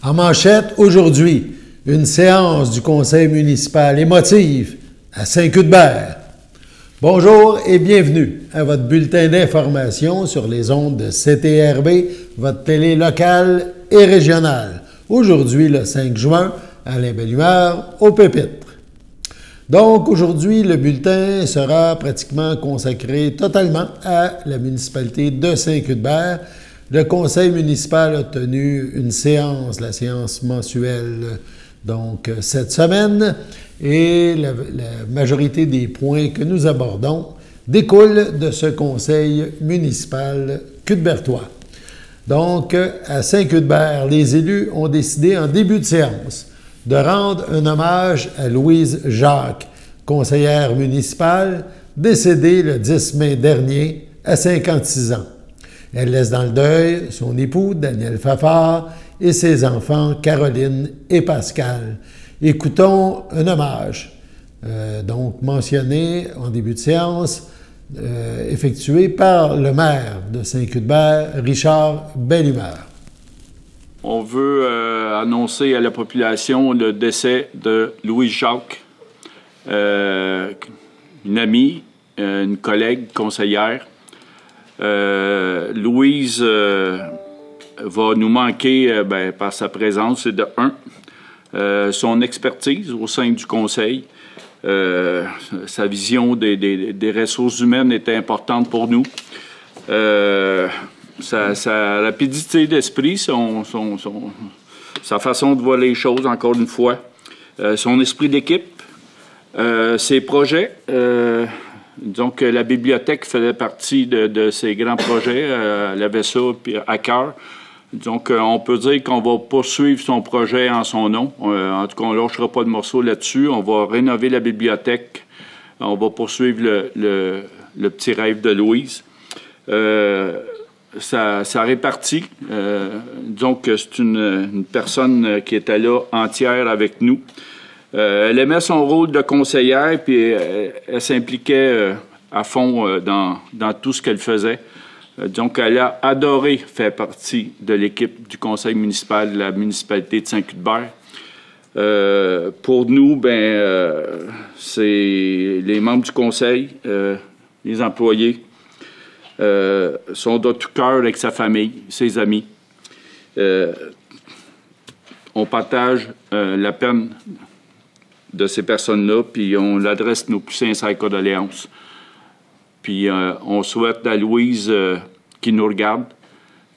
En manchette, aujourd'hui, une séance du conseil municipal émotive à Saint-Cuthbert. Bonjour et bienvenue à votre bulletin d'information sur les ondes de CTRB, votre télé locale et régionale. Aujourd'hui, le 5 juin, Alain Belle-Humeur au pupitre. Donc, aujourd'hui, le bulletin sera pratiquement consacré totalement à la municipalité de Saint-Cuthbert. Le conseil municipal a tenu une séance, la séance mensuelle, donc cette semaine, et la majorité des points que nous abordons découlent de ce conseil municipal cuthbertois. Donc, à Saint-Cuthbert, les élus ont décidé en début de séance de rendre un hommage à Louise Jacques, conseillère municipale, décédée le 10 mai dernier à 56 ans. Elle laisse dans le deuil son époux, Daniel Fafard, et ses enfants, Caroline et Pascal. Écoutons un hommage, donc mentionné en début de séance, effectué par le maire de Saint-Cuthbert, Richard Belle-Humeur. On veut annoncer à la population le décès de Louise Jacques, une amie, une collègue conseillère. Louise va nous manquer par sa présence, c'est de son expertise au sein du conseil. Sa vision des ressources humaines était importante pour nous. Sa rapidité d'esprit, sa façon de voir les choses, encore une fois, son esprit d'équipe, ses projets. Donc, la bibliothèque faisait partie de ses grands projets. Elle avait ça à cœur. Donc, on peut dire qu'on va poursuivre son projet en son nom. En tout cas, on ne lâchera pas de morceau là-dessus. On va rénover la bibliothèque. On va poursuivre le petit rêve de Louise. Ça répartit. Donc, c'est une personne qui était là entière avec nous. Elle aimait son rôle de conseillère, puis elle s'impliquait à fond dans tout ce qu'elle faisait. Donc, elle a adoré faire partie de l'équipe du conseil municipal de la municipalité de Saint-Cuthbert. Pour nous, c'est les membres du conseil, les employés, sont de tout cœur avec sa famille, ses amis. On partage la peine de ces personnes-là, puis on l'adresse nos plus sincères condoléances. Puis on souhaite à Louise qui nous regarde,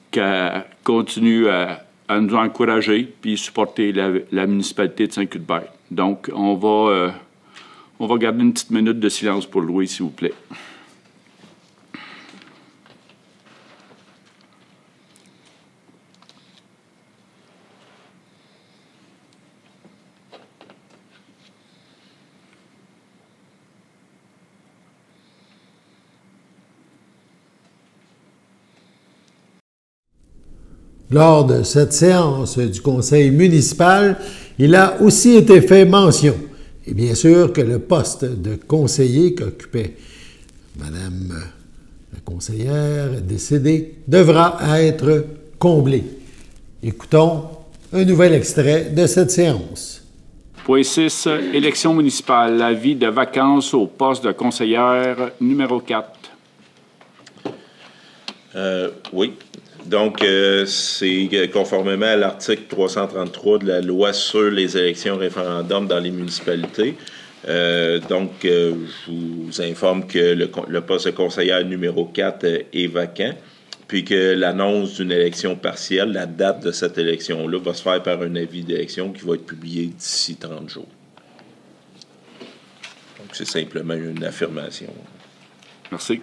qu'elle continue à nous encourager puis supporter la municipalité de Saint-Cuthbert. Donc, on va garder une petite minute de silence pour Louise, s'il vous plaît. Lors de cette séance du conseil municipal, il a aussi été fait mention, et bien sûr que le poste de conseiller qu'occupait Madame la conseillère décédée devra être comblé. Écoutons un nouvel extrait de cette séance. Point 6, élection municipale, avis de vacances au poste de conseillère numéro 4. Oui. Donc, c'est conformément à l'article 333 de la loi sur les élections référendums dans les municipalités. Je vous informe que le poste de conseillère numéro 4 est vacant, puis que l'annonce d'une élection partielle, la date de cette élection-là, va se faire par un avis d'élection qui va être publié d'ici 30 jours. Donc, c'est simplement une affirmation. Merci.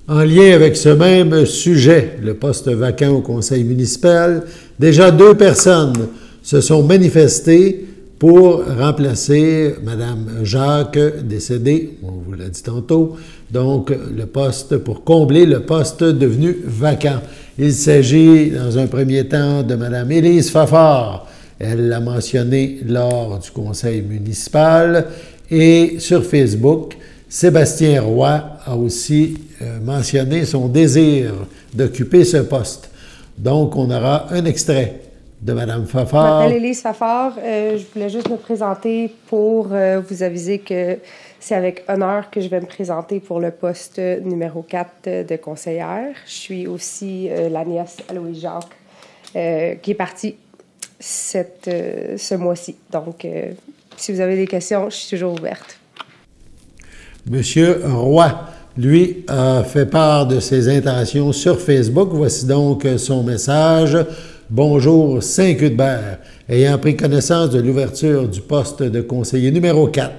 En lien avec ce même sujet, le poste vacant au conseil municipal, déjà 2 personnes se sont manifestées pour remplacer Mme Jacques, décédée, on vous l'a dit tantôt, donc le poste, pour combler le poste devenu vacant. Il s'agit, dans un premier temps, de Mme Élise Fafard. Elle l'a mentionné lors du conseil municipal. Et sur Facebook, Sébastien Roy a aussi mentionné son désir d'occuper ce poste. Donc, on aura un extrait de Mme Je Fafard. m'appelle Élise Fafard. Je voulais juste me présenter pour vous aviser que c'est avec honneur que je vais me présenter pour le poste numéro 4 de conseillère. Je suis aussi la nièce à Louis-Jacques qui est partie ce mois-ci. Donc, si vous avez des questions, je suis toujours ouverte. Monsieur Roy, lui, a fait part de ses intentions sur Facebook. Voici donc son message. Bonjour, Saint-Cuthbert. Ayant pris connaissance de l'ouverture du poste de conseiller numéro 4,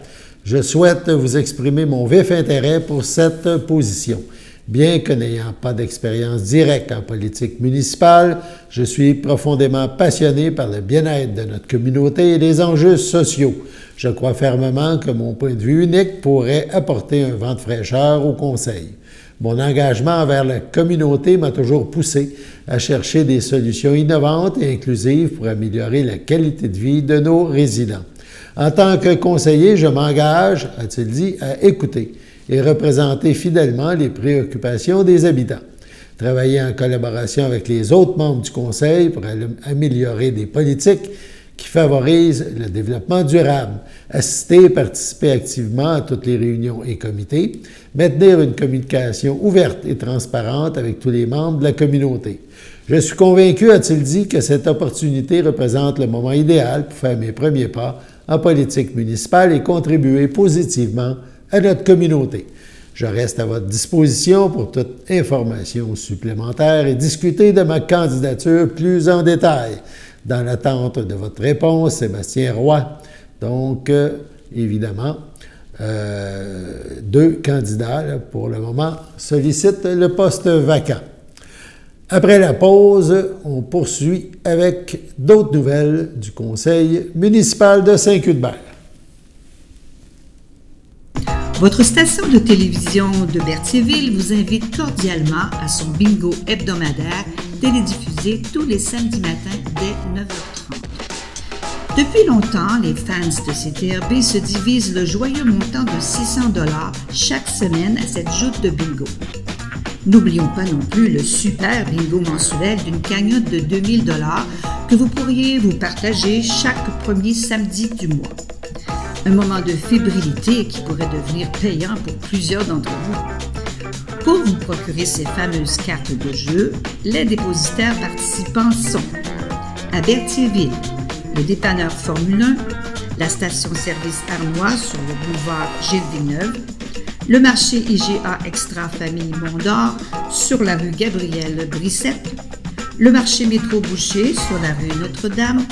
je souhaite vous exprimer mon vif intérêt pour cette position. Bien que n'ayant pas d'expérience directe en politique municipale, je suis profondément passionné par le bien-être de notre communauté et les enjeux sociaux. Je crois fermement que mon point de vue unique pourrait apporter un vent de fraîcheur au Conseil. Mon engagement envers la communauté m'a toujours poussé à chercher des solutions innovantes et inclusives pour améliorer la qualité de vie de nos résidents. En tant que conseiller, je m'engage, a-t-il dit, à écouter et représenter fidèlement les préoccupations des habitants. Travailler en collaboration avec les autres membres du Conseil pour améliorer des politiques qui favorisent le développement durable, assister et participer activement à toutes les réunions et comités, maintenir une communication ouverte et transparente avec tous les membres de la communauté. Je suis convaincu, a-t-il dit, que cette opportunité représente le moment idéal pour faire mes premiers pas en politique municipale et contribuer positivement à notre communauté. Je reste à votre disposition pour toute information supplémentaire et discuter de ma candidature plus en détail. Dans l'attente de votre réponse, Sébastien Roy. Donc, évidemment, 2 candidats, là, pour le moment, sollicitent le poste vacant. Après la pause, on poursuit avec d'autres nouvelles du Conseil municipal de Saint-Cuthbert. Votre station de télévision de Berthierville vous invite cordialement à son bingo hebdomadaire télédiffusé tous les samedis matins dès 9h30. Depuis longtemps, les fans de CTRB se divisent le joyeux montant de 600 $ chaque semaine à cette joute de bingo. N'oublions pas non plus le super bingo mensuel d'une cagnotte de 2000 $ que vous pourriez vous partager chaque premier samedi du mois. Un moment de fébrilité qui pourrait devenir payant pour plusieurs d'entre vous. Pour vous procurer ces fameuses cartes de jeu, les dépositaires participants sont à Berthierville, le dépanneur Formule 1, la station-service Armois sur le boulevard Gilles Villeneuve, le marché IGA Extra Famille Mont-d'Or sur la rue Gabriel Brissette, le marché Métro Boucher sur la rue Notre-Dame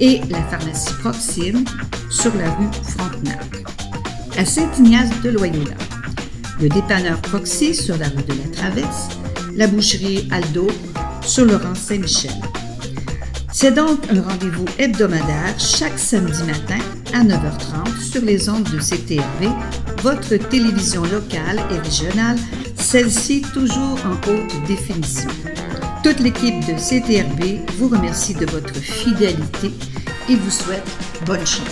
et la pharmacie Proxime sur la rue Frontenac. À Saint-Ignace-de-Loyola, le dépanneur Proxy sur la rue de la Traverse, la boucherie Aldo sur le rang Saint-Michel. C'est donc un rendez-vous hebdomadaire chaque samedi matin à 9h30 sur les ondes de CTRB, votre télévision locale et régionale, celle-ci toujours en haute définition. Toute l'équipe de CTRB vous remercie de votre fidélité et vous souhaite bonne chance.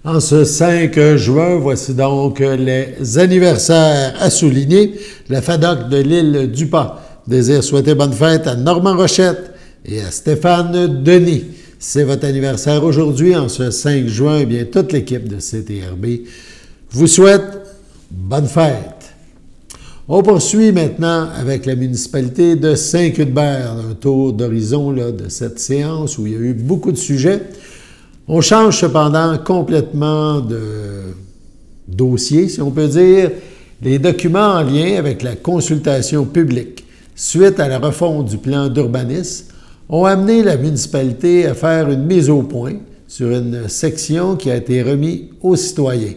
En ce 5 juin, voici donc les anniversaires à souligner. La FADOC de l'île du Pas désire souhaiter bonne fête à Normand Rochette et à Stéphane Denis. C'est votre anniversaire aujourd'hui, en ce 5 juin. Eh bien, toute l'équipe de CTRB vous souhaite bonne fête. On poursuit maintenant avec la municipalité de Saint-Cuthbert, un tour d'horizon de cette séance où il y a eu beaucoup de sujets. On change cependant complètement de dossier, si on peut dire. Les documents en lien avec la consultation publique suite à la refonte du plan d'urbanisme ont amené la municipalité à faire une mise au point sur une section qui a été remise aux citoyens.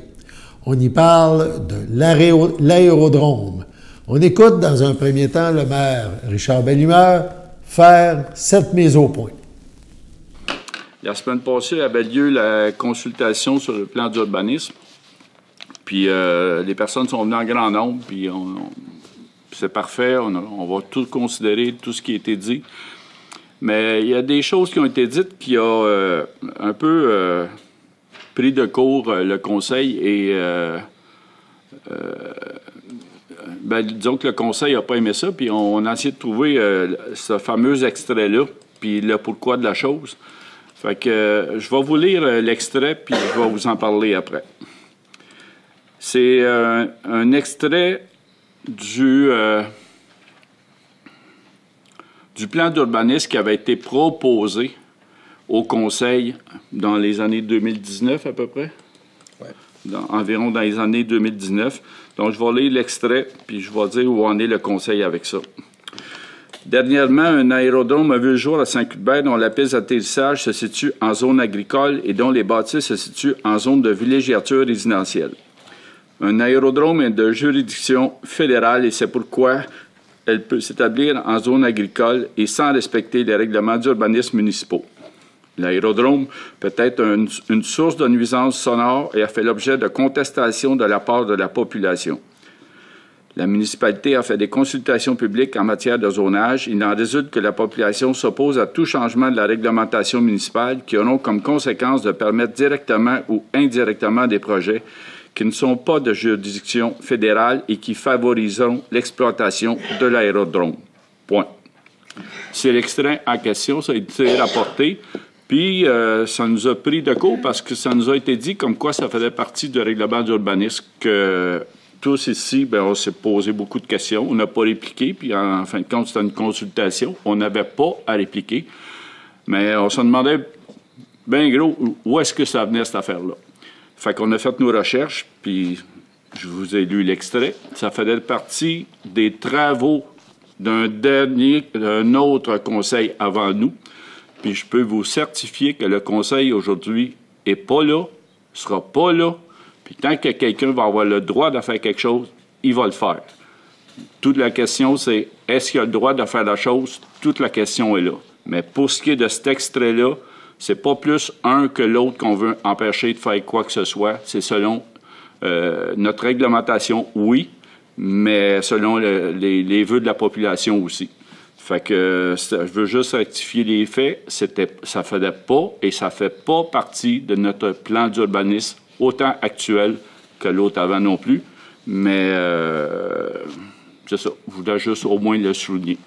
On y parle de l'aérodrome. On écoute dans un premier temps le maire Richard Bellumeur faire cette mise au point. La semaine passée avait lieu la consultation sur le plan d'urbanisme. Puis les personnes sont venues en grand nombre, puis c'est parfait, on va tout considérer, tout ce qui a été dit. Mais il y a des choses qui ont été dites qui ont un peu pris de court le conseil et disons que le conseil n'a pas aimé ça, puis on a essayé de trouver ce fameux extrait-là, puis le pourquoi de la chose. Fait que je vais vous lire l'extrait, puis je vais vous en parler après. C'est un extrait du plan d'urbanisme qui avait été proposé au conseil dans les années 2019 à peu près. Ouais. Environ dans les années 2019. Donc, je vais lire l'extrait, puis je vais dire où en est le conseil avec ça. Dernièrement, un aérodrome a vu le jour à Saint-Cuthbert dont la piste d'atterrissage se situe en zone agricole et dont les bâtisses se situent en zone de villégiature résidentielle. Un aérodrome est de juridiction fédérale et c'est pourquoi elle peut s'établir en zone agricole et sans respecter les règlements d'urbanisme municipaux. L'aérodrome peut être une source de nuisances sonores et a fait l'objet de contestations de la part de la population. La municipalité a fait des consultations publiques en matière de zonage. Il en résulte que la population s'oppose à tout changement de la réglementation municipale qui auront comme conséquence de permettre directement ou indirectement des projets qui ne sont pas de juridiction fédérale et qui favoriseront l'exploitation de l'aérodrome. Point. C'est l'extrait en question, ça a été rapporté. Puis, ça nous a pris de court parce que ça nous a été dit comme quoi ça faisait partie du règlement d'urbanisme que tous ici, on s'est posé beaucoup de questions. On n'a pas répliqué, puis en fin de compte, c'était une consultation. On n'avait pas à répliquer. Mais on se demandait, bien gros, où est-ce que ça venait, cette affaire-là? Fait qu'on a fait nos recherches, puis je vous ai lu l'extrait. Ça faisait partie des travaux d'un autre conseil avant nous. Puis je peux vous certifier que le conseil aujourd'hui n'est pas là, sera pas là. Puis tant que quelqu'un va avoir le droit de faire quelque chose, il va le faire. Toute la question, c'est est-ce qu'il a le droit de faire la chose? Toute la question est là. Mais pour ce qui est de cet extrait-là, c'est pas plus un que l'autre qu'on veut empêcher de faire quoi que ce soit. C'est selon notre réglementation, oui, mais selon les vœux de la population aussi. Fait que je veux juste rectifier les faits. Ça faisait pas et ça fait pas partie de notre plan d'urbanisme, autant actuel que l'autre avant non plus. Mais c'est ça. Je voulais juste au moins le souligner.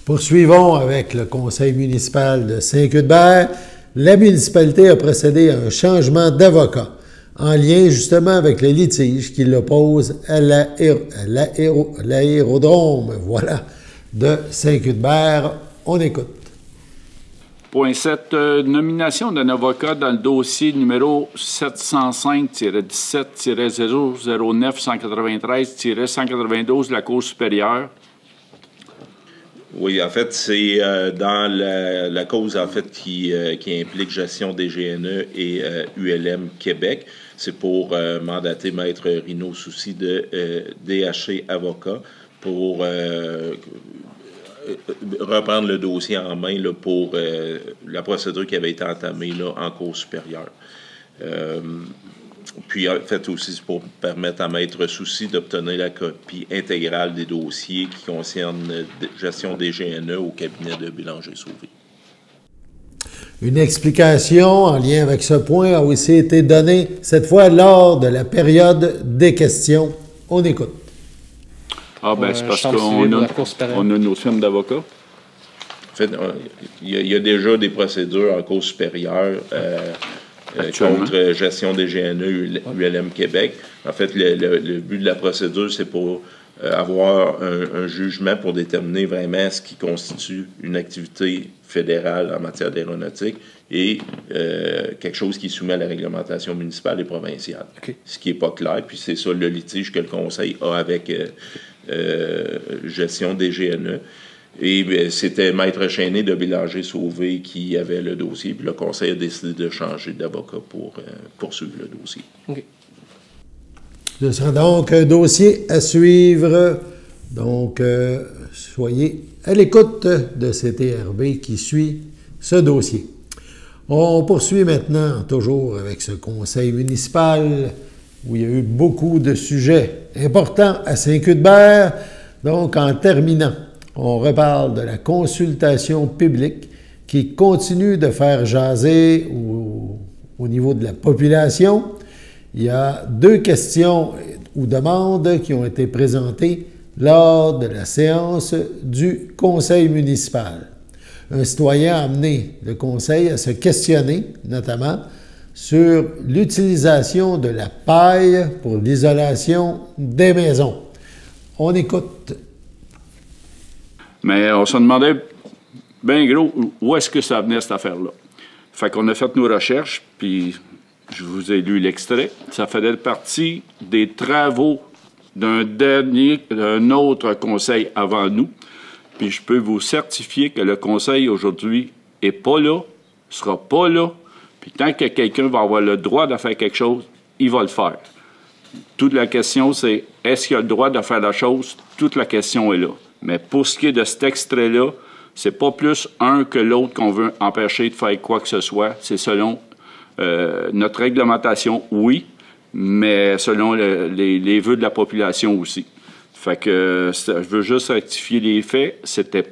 Poursuivons avec le conseil municipal de Saint-Cuthbert. La municipalité a procédé à un changement d'avocat en lien justement avec le litige qui l'oppose à l'aérodrome de Saint-Cuthbert. On écoute. Point 7. Nomination d'un avocat dans le dossier numéro 705-17-009-193-192 de la Cour supérieure. Oui, en fait, c'est dans la cause en fait qui implique Gestion des GNE et ULM Québec. C'est pour mandater Maître Rino Soucy de DHC Avocat pour reprendre le dossier en main là, pour la procédure qui avait été entamée là, en Cour supérieure. Puis, en fait, aussi, c'est pour permettre à Maître Soucy d'obtenir la copie intégrale des dossiers qui concernent gestion des GNE au cabinet de Bélanger-Sauvé. Une explication en lien avec ce point a aussi été donnée, cette fois lors de la période des questions. On écoute. Ah, ben c'est parce qu'on a nos firmes d'avocats. En fait, il y a déjà des procédures en Cour supérieure contre Gestion des GNE ULM Québec. En fait, le but de la procédure, c'est pour avoir un jugement pour déterminer vraiment ce qui constitue une activité fédérale en matière d'aéronautique et quelque chose qui est soumis à la réglementation municipale et provinciale. Okay. Ce qui n'est pas clair, puis c'est ça le litige que le Conseil a avec Gestion des GNE. Et c'était Maître Chéné de Bélanger-Sauvé qui avait le dossier, puis le Conseil a décidé de changer d'avocat pour poursuivre le dossier. Okay. Ce sera donc un dossier à suivre. Donc, soyez à l'écoute de CTRB qui suit ce dossier. On poursuit maintenant, toujours avec ce conseil municipal, où il y a eu beaucoup de sujets importants à Saint-Cuthbert. Donc, en terminant, on reparle de la consultation publique qui continue de faire jaser au au niveau de la population. Il y a 2 questions ou demandes qui ont été présentées lors de la séance du conseil municipal. Un citoyen a amené le conseil à se questionner, notamment, sur l'utilisation de la paille pour l'isolation des maisons. On écoute. Mais on se demandait, bien gros, où est-ce que ça venait, cette affaire-là? Fait qu'on a fait nos recherches, puis je vous ai lu l'extrait. Ça faisait partie des travaux d'un autre conseil avant nous. Puis je peux vous certifier que le conseil aujourd'hui n'est pas là, sera pas là. Puis tant que quelqu'un va avoir le droit de faire quelque chose, il va le faire. Toute la question, c'est est-ce qu'il a le droit de faire la chose? Toute la question est là. Mais pour ce qui est de cet extrait-là, c'est pas plus un que l'autre qu'on veut empêcher de faire quoi que ce soit. C'est selon notre réglementation, oui, mais selon les vœux de la population aussi. Fait que je veux juste rectifier les faits.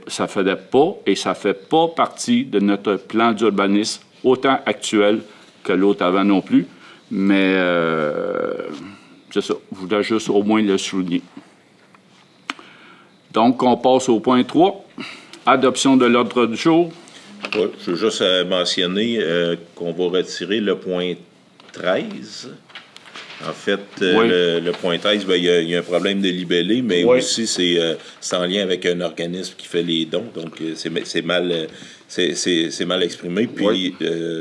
Ça faisait pas et ça fait pas partie de notre plan d'urbanisme, autant actuel que l'autre avant non plus. Mais c'est ça. Je voulais juste au moins le souligner. Donc, on passe au point 3. Adoption de l'ordre du jour. Oui, je veux juste mentionner qu'on va retirer le point 13. En fait, oui. le point 13, il y a un problème de libellé, mais oui. Aussi c'est en lien avec un organisme qui fait les dons, donc c'est mal exprimé, puis oui.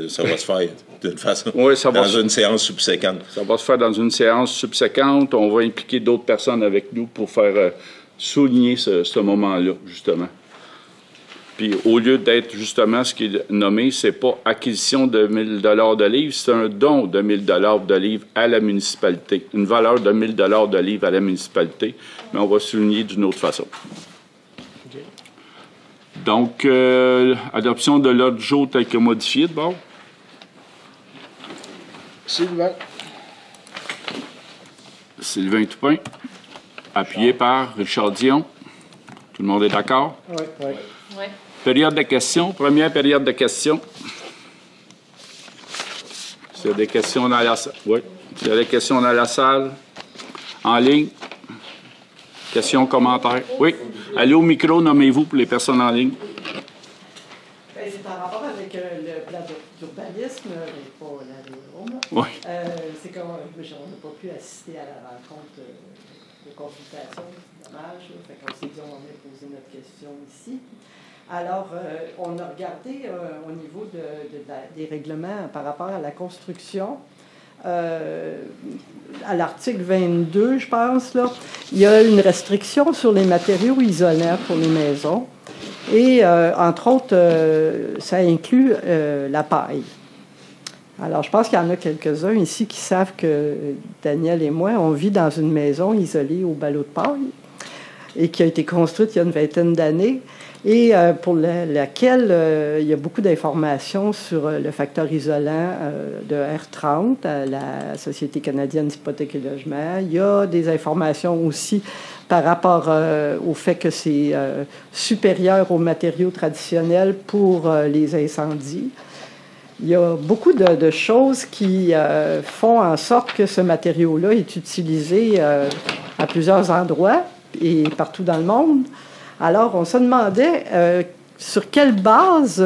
Ça va se faire d'une façon dans une séance subséquente. Ça va se faire dans une séance subséquente. On va impliquer d'autres personnes avec nous pour faire souligner ce moment-là, justement. Puis au lieu d'être justement ce qui est nommé, c'est pas acquisition de 1 000 de livres, c'est un don de 1 000 de livres à la municipalité. Une valeur de 1 000 de livres à la municipalité, mais on va souligner d'une autre façon. Okay. Donc, adoption de l'ordre du jour tel que modifié, d'abord. Sylvain Toupin, appuyé par Richard Dion. Tout le monde est d'accord? Oui, oui. Oui. Période de questions. Première période de questions. S'il y a des questions dans la salle. Oui. S'il y a des questions dans la salle, en ligne. Questions, commentaires. Oui. Allez au micro, nommez-vous pour les personnes en ligne. C'est en rapport avec le plan d'urbanisme, mais pas l'aérodrome. Oui. C'est comme on n'a pas pu assister à la rencontre de consultation. C'est dommage. Fait qu'on s'est dit on allait poser notre question ici. Alors, on a regardé au niveau des règlements par rapport à la construction. À l'article 22, je pense, là, il y a une restriction sur les matériaux isolants pour les maisons. Et, entre autres, ça inclut la paille. Alors, je pense qu'il y en a quelques-uns ici qui savent que Daniel et moi, on vit dans une maison isolée au ballot de paille et qui a été construite il y a une vingtaine d'années. Et pour laquelle il y a beaucoup d'informations sur le facteur isolant de R30 à la Société canadienne d'hypothèques et logements. Il y a des informations aussi par rapport au fait que c'est supérieur aux matériaux traditionnels pour les incendies. Il y a beaucoup de choses qui font en sorte que ce matériau-là est utilisé à plusieurs endroits et partout dans le monde. Alors, on se demandait sur quelle base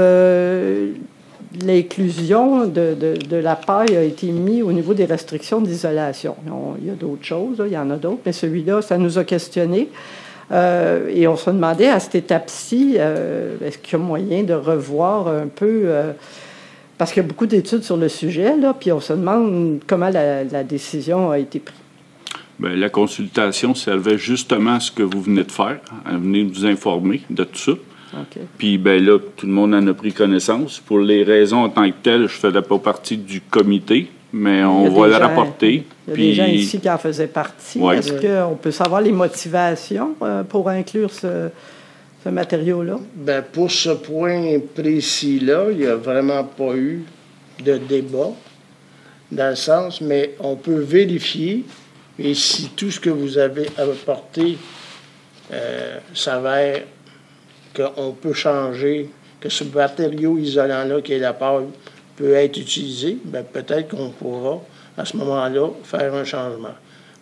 l'inclusion de la paille a été mise au niveau des restrictions d'isolation. Il y a d'autres choses, là, il y en a d'autres, mais celui-là, ça nous a questionnés. Et on se demandait à cette étape-ci, est-ce qu'il y a moyen de revoir un peu... parce qu'il y a beaucoup d'études sur le sujet, là, puis on se demande comment la décision a été prise. Bien, la consultation servait justement à ce que vous venez de faire, à venir nous informer de tout ça. Okay. Puis, bien là, tout le monde en a pris connaissance. Pour les raisons en tant que telles, je ne faisais pas partie du comité, mais on va le rapporter. Il y a des gens ici qui en faisaient partie. Ouais. Est-ce qu'on peut savoir les motivations pour inclure ce matériau-là? Bien, pour ce point précis-là, il n'y a vraiment pas eu de débat, dans le sens, mais on peut vérifier. Et si tout ce que vous avez apporté s'avère qu'on peut changer, que ce matériau isolant-là, qui est la paille, peut être utilisé, bien, peut-être qu'on pourra, à ce moment-là, faire un changement.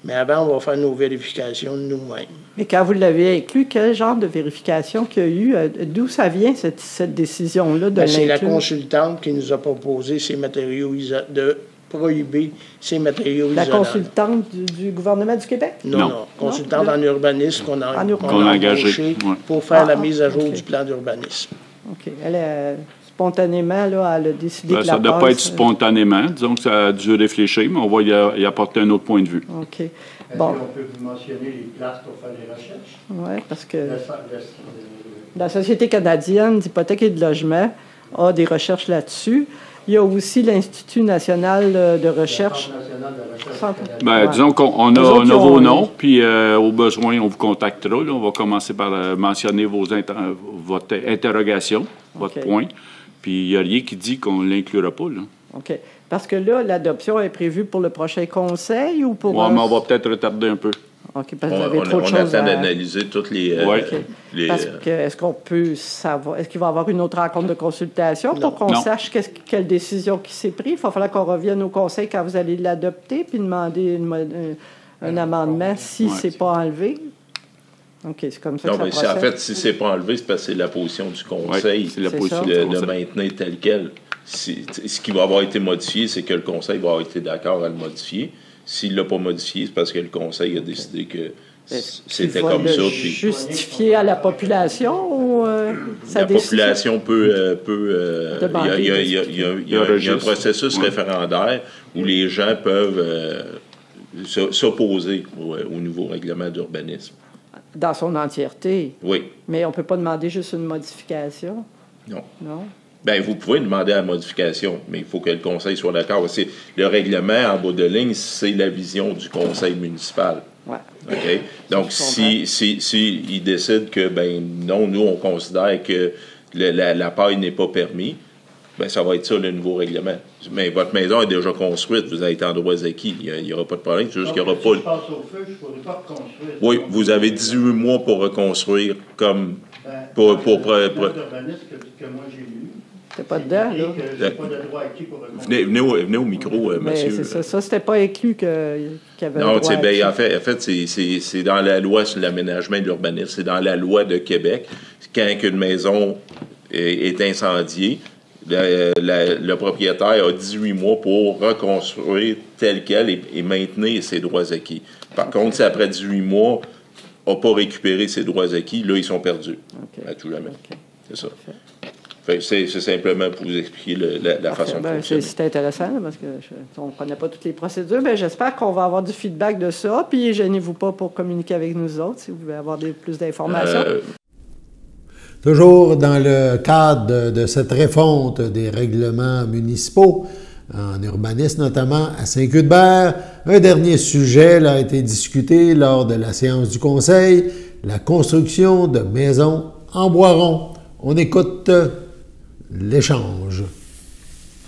Mais avant, on va faire nos vérifications nous-mêmes. Mais quand vous l'avez inclus, quel genre de vérification qu'il y a eu? D'où ça vient, cette décision-là de C'est la l'inclure? consultante qui nous a proposé ces matériaux de prohiber ces matériaux La isolants. consultante du gouvernement du Québec? Non. Consultante en urbanisme qu'on a engagé pour faire la mise à jour du plan d'urbanisme. OK. Elle, spontanément, là, elle a décidé que Ça la ne doit pas passe, être spontanément. Disons que ça a dû réfléchir, mais on va y apporter un autre point de vue. OK. Est-ce Bon. qu'on peut vous mentionner les places pour faire les recherches? Oui, parce que la Société canadienne d'hypothèque et de logement a des recherches là-dessus. Il y a aussi l'Institut national de recherche. Ben, disons qu'on a vos noms, puis au besoin, on vous contactera. Là. On va commencer par mentionner votre interrogation, votre point. Puis il n'y a rien qui dit qu'on ne l'inclura pas. Là. OK. Parce que là, l'adoption est prévue pour le prochain conseil ou pour... Oui, mais on va peut-être retarder un peu. OK, parce que vous avez trop de choses on attend d'analyser toutes les... Parce que, est-ce qu'on peut savoir... Est-ce qu'il va y avoir une autre rencontre de consultation pour qu'on sache quelle décision qui s'est prise? Il va falloir qu'on revienne au conseil quand vous allez l'adopter puis demander un amendement si c'est pas enlevé. OK, c'est comme ça que ça procède. En fait, si c'est pas enlevé, c'est parce que c'est la position du conseil c'est la position de maintenir tel quel. Ce qui va avoir été modifié, c'est que le conseil va avoir été d'accord à le modifier. S'il ne l'a pas modifié, c'est parce que le conseil a décidé que c'était comme ça. Puis justifié à la population ou la population peut il y a un processus référendaire où les gens peuvent s'opposer au nouveau règlement d'urbanisme. Dans son entièreté? Oui. Mais on ne peut pas demander juste une modification? Non. Non? Bien, vous pouvez demander la modification, mais il faut que le conseil soit d'accord. Le règlement, en bout de ligne, c'est la vision du conseil municipal. Ouais. OK? Donc, si il décide que, non, nous, on considère que la paille n'est pas permis, ça va être ça, le nouveau règlement. Mais votre maison est déjà construite, vous avez été en droits acquis. Il n'y aura pas de problème, c'est juste qu'il n'y aura pas... Si je passe au feu, je ne pourrais pas reconstruire. Oui, vous avez 18 mois pour reconstruire comme... Pour l'urbanisme que moi j'ai lu. C'était pas dedans, là. J'ai pas de droit acquis pour reconstruire. Venez au micro, Mais monsieur. c'est ça c'était pas inclus qu'il y avait Non, un droit acquis. en fait c'est dans la loi sur l'aménagement et l'urbanisme. C'est dans la loi de Québec. Quand une maison est incendiée, le propriétaire a 18 mois pour reconstruire tel quel et maintenir ses droits acquis. Par contre, si après 18 mois, n'a pas récupéré ses droits acquis, là, ils sont perdus. À tout jamais. C'est ça. C'est simplement pour vous expliquer la façon de fonctionner. C'est intéressant, là, parce qu'on ne connaît pas toutes les procédures. Mais j'espère qu'on va avoir du feedback de ça. Puis, gênez-vous pas pour communiquer avec nous autres si vous voulez avoir plus d'informations. Toujours dans le cadre de cette refonte des règlements municipaux, en urbanisme notamment à Saint-Cuthbert, un dernier sujet a été discuté lors de la séance du Conseil, la construction de maisons en bois rond. On écoute l'échange.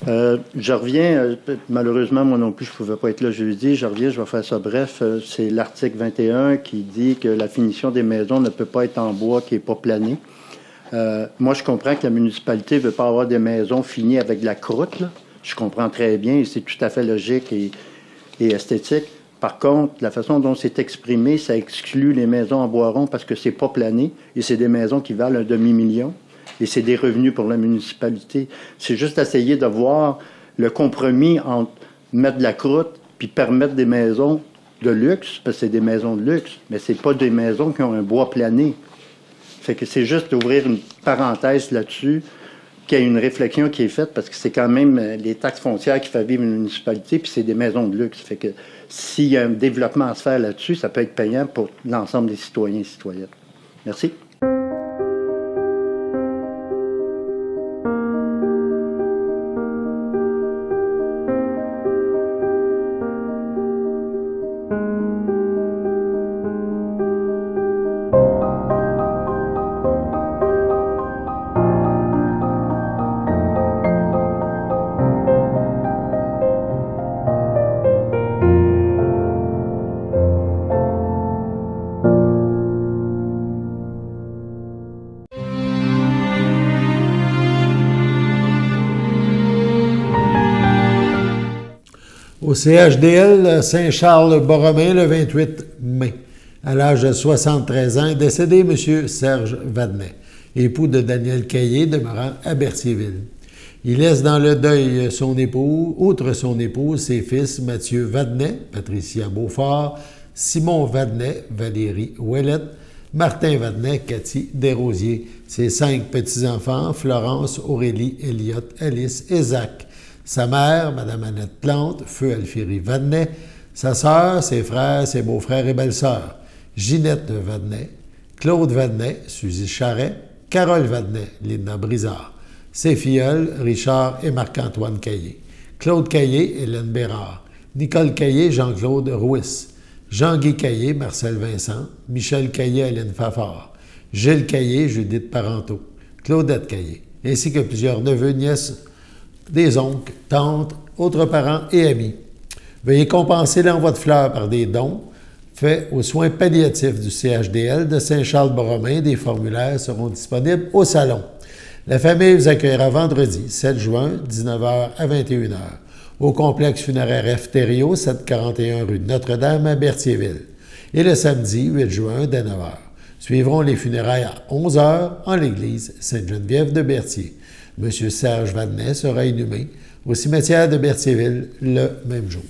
Je reviens, malheureusement, moi non plus, je ne pouvais pas être là jeudi. Je reviens, je vais faire ça bref. C'est l'article 21 qui dit que la finition des maisons ne peut pas être en bois qui n'est pas plané. Moi, je comprends que la municipalité ne veut pas avoir des maisons finies avec de la croûte, là. Je comprends très bien et c'est tout à fait logique et esthétique. Par contre, la façon dont c'est exprimé, ça exclut les maisons en bois rond parce que c'est pas plané et c'est des maisons qui valent 1,5 million et c'est des revenus pour la municipalité. C'est juste essayer de voir le compromis entre mettre de la croûte puis permettre des maisons de luxe, parce que c'est des maisons de luxe, mais c'est pas des maisons qui ont un bois plané. Fait que c'est juste d'ouvrir une parenthèse là-dessus, qu'il y a une réflexion qui est faite, parce que c'est quand même les taxes foncières qui font vivre une municipalité, puis c'est des maisons de luxe. Fait que s'il y a un développement à se faire là-dessus, ça peut être payant pour l'ensemble des citoyens et citoyennes. Merci. CHDL Saint-Charles-Borromée le 28 mai. À l'âge de 73 ans, est décédé M. Serge Vadnet, époux de Daniel Caillé, demeurant à Berthierville. Il laisse dans le deuil son époux, outre son épouse, ses fils Mathieu Vadnet, Patricia Beaufort, Simon Vadnet, Valérie Ouellette, Martin Vadnet, Cathy Desrosiers, ses 5 petits-enfants, Florence, Aurélie, Elliot, Alice et Zach, sa mère, Mme Annette Plante, feu Alphiri Vadnet, sa sœur, ses frères, ses beaux-frères et belles-sœurs, Ginette Vadnet, Claude Vadnet, Suzy Charret, Carole Vadnet, Linda Brizard, ses filleuls, Richard et Marc-Antoine Caillé, Claude Caillé, Hélène Bérard, Nicole Caillé, Jean-Claude Rouis, Jean-Guy Caillé, Marcel Vincent, Michel Caillé, Aline Fafard, Gilles Caillé, Judith Parenteau, Claudette Caillé, ainsi que plusieurs neveux, nièces, des oncles, tantes, autres parents et amis. Veuillez compenser l'envoi de fleurs par des dons faits aux soins palliatifs du CHDL de Saint-Charles-Borromée. Des formulaires seront disponibles au salon. La famille vous accueillera vendredi 7 juin, 19h à 21h, au complexe funéraire F. Thériault, 741 rue de Notre-Dame à Berthierville. Et le samedi 8 juin, dès 9h. Suivront les funérailles à 11h en l'église Sainte-Geneviève de Berthier. M. Serge Vadnet sera inhumé au cimetière de Berthierville le même jour.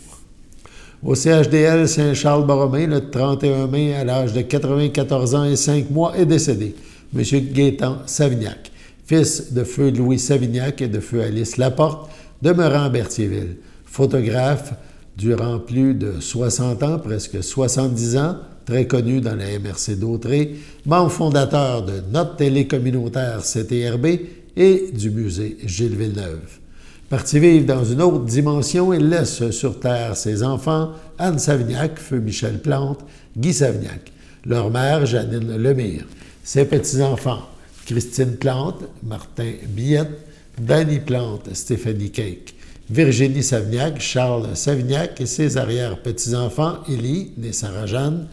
Au CHDL Saint-Charles-Borromée, le 31 mai, à l'âge de 94 ans et 5 mois, est décédé M. Gaétan Savignac, fils de feu Louis Savignac et de feu Alice Laporte, demeurant à Berthierville. Photographe durant plus de 60 ans, presque 70 ans, très connu dans la MRC d'Autrey, membre fondateur de notre télé communautaire CTRB et du musée Gilles Villeneuve. Parti vivre dans une autre dimension, il laisse sur terre ses enfants, Anne Savignac, feu Michel Plante, Guy Savignac, leur mère, Janine Lemire, ses petits-enfants, Christine Plante, Martin Billette, Danny Plante, Stéphanie Cake, Virginie Savignac, Charles Savignac et ses arrière-petits-enfants, Élie, née Sarah-Jeanne,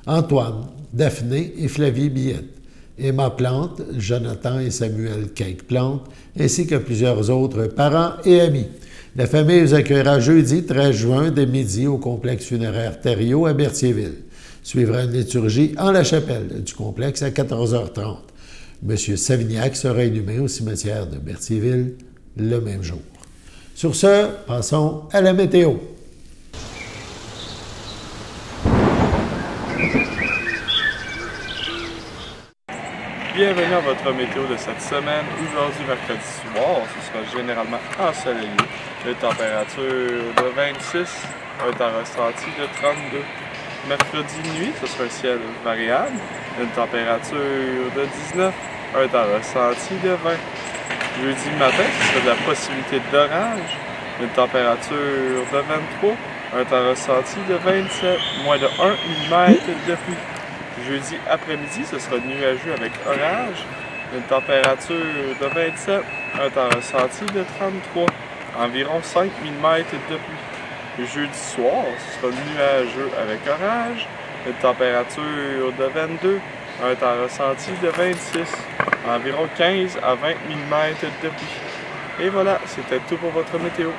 Antoine, Daphné et Flavie Billette, Emma Plante, Jonathan et Samuel Cake Plante, ainsi que plusieurs autres parents et amis. La famille vous accueillera jeudi 13 juin dès midi au complexe funéraire Thériault à Berthierville. Suivra une liturgie en la chapelle du complexe à 14h30. M. Savignac sera inhumé au cimetière de Berthierville le même jour. Sur ce, passons à la météo. Bienvenue à votre météo de cette semaine. Aujourd'hui, mercredi soir, ce sera généralement ensoleillé. Une température de 26, un temps ressenti de 32. Mercredi nuit, ce sera un ciel variable. Une température de 19, un temps ressenti de 20. Jeudi matin, ce sera de la possibilité d'orage. Une température de 23, un temps ressenti de 27, moins de 1 mm de pluie. Jeudi après-midi, ce sera nuageux avec orage, une température de 27, un temps ressenti de 33, environ 5 mm de pluie. Jeudi soir, ce sera nuageux avec orage, une température de 22, un temps ressenti de 26, environ 15 à 20 mm de pluie. Et voilà, c'était tout pour votre météo.